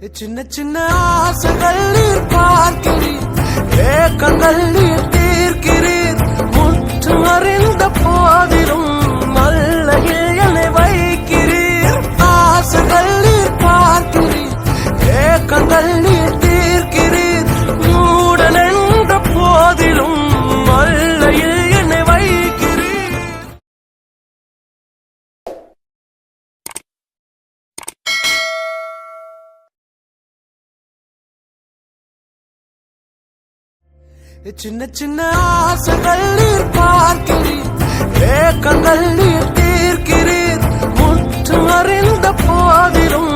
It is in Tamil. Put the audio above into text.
சின்ன சின்ன ஆசைகள் நீர் பார்க்கிறீர், ஏக்கங்கள் நீர் தீர்க்கிறீர். முற்று அறிந்த போதிலும் மல்லையில் என்னை வைக்கிறீர். ஆசைகள் நீர் பார்க்கிறீர், ஏக்கங்கள் நீர் தீர்க்கிறீர். மூடன் என்ற போதிலும் மல்லையில் என்னை வைக்கிறீர். சின்ன சின்ன ஆசைகள் நீர் பார்க்கிறீர், ஏக்கங்கள் நீர் தீர்க்கிறீர். முற்று அறிந்த போதிலும்